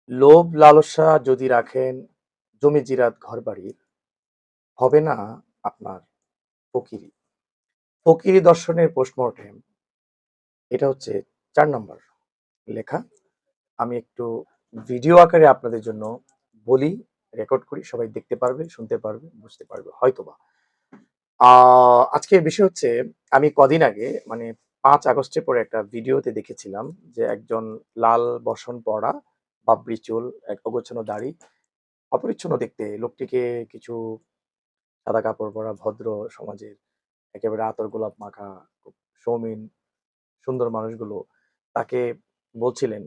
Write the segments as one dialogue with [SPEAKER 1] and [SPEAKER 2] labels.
[SPEAKER 1] লোভ লালসা যদি রাখেন জমি জিরাত ঘর বাড়ির, হবে না আপনার ফকিরি। ফকিরি দর্শনের পোস্টমর্টেম এটা হচ্ছে ৪ নম্বর লেখা। আমি একটু ভিডিও আকারে আপনাদের জন্য বলি, রেকর্ড করি, সবাই দেখতে পারবে, শুনতে পারবে, বুঝতে পারবে হয়তোবা। আজকের বিষয় হচ্ছে, আমি কদিন আগে মানে ৫ আগস্টের পরে একটা ভিডিওতে দেখেছিলাম যে একজন লাল বসন পরা, বাবরি চুল, এক অগোছালো দাড়ি, অপরিচ্ছন্ন দেখতে লোকটিকে কিছু সাদা কাপড় পরা ভদ্র সমাজের একেবারে আতর গোলাপ মাখা খুব সৌমিন সুন্দর মানুষগুলো তাকে বলছিলেন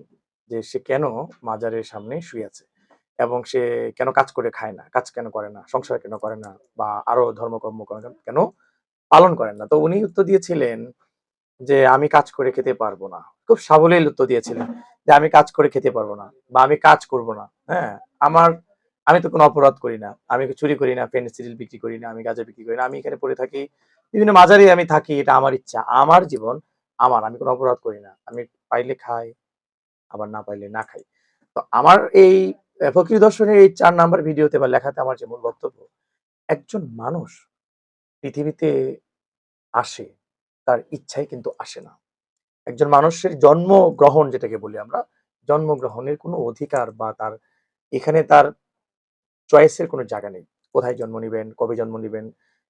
[SPEAKER 1] যে সে কেন মাজারের সামনে শুয়ে আছে এবং সে কেন কাজ করে খায় না, কাজ কেন করে না, সংসার কেন করে না, বা আরো ধর্মকর্ম কেন পালন করেন না। তো উনি উত্তর দিয়েছিলেন যে আমি কাজ করে খেতে পারবো না। খুব সাবলীল উত্তর দিয়েছিলেন যে আমি কাজ করে খেতে পারবো না বা আমি কাজ করব না। হ্যাঁ, আমার আমি তো কোনো অপরাধ করি না, আমি চুরি করি না, পেন্সিল বিক্রি করি না, আমি গাঁজা বিক্রি করি না, আমি এখানে পড়ে থাকি, বিভিন্ন মাজারে আমি থাকি, এটা আমার ইচ্ছা, আমার জীবন, আমার, আমি কোনো অপরাধ করি না, আমি পাইলে খাই, আবার না পাইলে না খাই। তো আমার এই ফকির দর্শনের এই ৪ নাম্বার ভিডিওতে বা লেখাতে আমার যে মূল বক্তব্য, একজন মানুষ পৃথিবীতে আসে তার ইচ্ছায় কিন্তু আসে না। একজন মানুষের জন্মগ্রহণ যেটাকে বলি আমরা, জন্মগ্রহণের কোনো অধিকার বা তার এখানে তার চয়েসের কোনো জায়গা নেই। কোথায় জন্ম নিবেন, কবে জন্ম নিবেন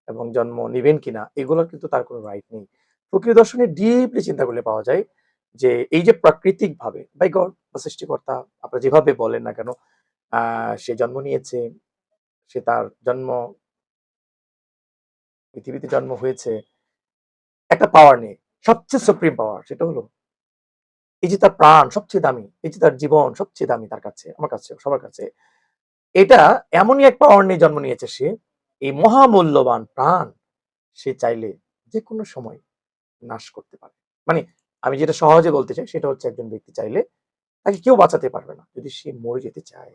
[SPEAKER 1] এবং জন্ম নিবেন কিনা এগুলোর কিন্তু তার কোনো রাইট নেই। প্রকৃতি দর্শনে ডিপলি চিন্তা করলে পাওয়া যায় যে এই যে প্রাকৃতিকভাবে বাই গড বা সৃষ্টিকর্তা আপনারা যেভাবে বলেন না কেন, সে জন্ম নিয়েছে, সে তার জন্ম পৃথিবীতে জন্ম হয়েছে একটা পাওয়ার নিয়ে। সবচেয়ে সুপ্রিম পাওয়ার সেটা হলো এই যে তার প্রাণ সবচেয়ে দামি, এই যে তার জীবন সবচেয়ে দামি তার কাছে, আমার কাছে, সবার কাছে। এটা এমনই এক পাওয়ার নিয়ে জন্ম নিয়েছে সে, এই মহামূল্যবান প্রাণ সে চাইলে যেকোনো সময় নাশ করতে পারে। মানে আমি যেটা সহজে বলতে চাই সেটা হচ্ছে একজন ব্যক্তি চাইলে তাকে কেউ বাঁচাতে পারবে না। যদি সে মরে যেতে চায়,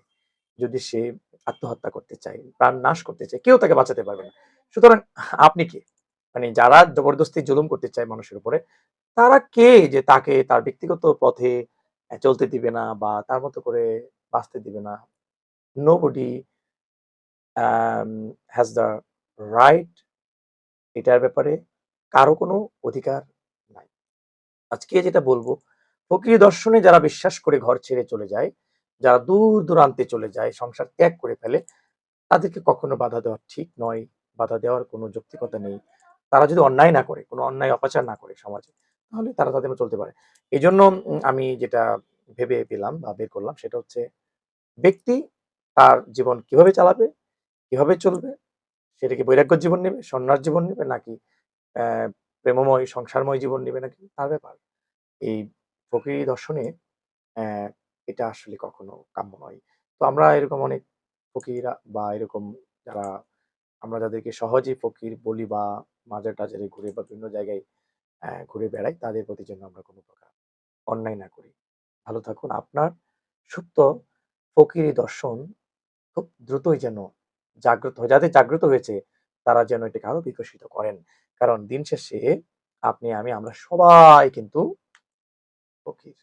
[SPEAKER 1] যদি সে আত্মহত্যা করতে চায়, প্রাণ নাশ করতে চায়, কেউ তাকে বাঁচাতে পারবে না। সুতরাং আপনি কে? মানে যারা জবরদস্তি জুলুম করতে চায় মানুষের উপরে, তারা কে যে তাকে তার ব্যক্তিগত পথে চলতে দিবে না বা তার মতো করে বাঁচতে দিবে না? Nobody has the right, এটার ব্যাপারে কারো কোনো অধিকার নাই। আজকে যেটা বলবো, ফকিরি দর্শনে যারা বিশ্বাস করে ঘর ছেড়ে চলে যায়, যারা দূর দূরান্তে চলে যায়, সংসার ত্যাগ করে ফেলে, তাদেরকে কখনো বাধা দেওয়া ঠিক নয়। বাধা দেওয়ার কোনো যৌক্তিকতা নেই। তারা যদি অন্যায় না করে, কোনো অন্যায় অপাচার না করে সমাজে, তাহলে তারা তাদের মতো চলতে পারে। এজন্য আমি যেটা ভেবে পেলাম বা বের করলাম সেটা হচ্ছে, ব্যক্তি তার জীবন কিভাবে চালাবে, কিভাবে চলবে, সেটা কি বৈরাগ্য জীবন নেবে, সন্ন্যাস জীবন নেবে, নাকি প্রেমময় সংসারময় জীবন নেবে, নাকি তার ব্যাপার। এই ফকিরি দর্শনে এটা আসলে কখনো কাম্য নয়। তো আমরা এরকম অনেক ফকিরা বা এরকম যারা আমরা যাদেরকে সহজেই ফকির বলি বা মাজার-টাজারে ঘুরে বা বিভিন্ন জায়গায় ঘুরে বেড়াই, তাদের প্রতি যেন আমরা কোনো প্রকার অন্যায় না করি। ভালো থাকুন। আপনার সুপ্ত ফকিরি দর্শন খুব দ্রুতই যেন জাগ্রত হয়। যাদের জাগ্রত হয়েছে তারা যেন এটাকে আরো বিকশিত করেন। কারণ দিন শেষে আপনি, আমি, আমরা সবাই কিন্তু ফকির।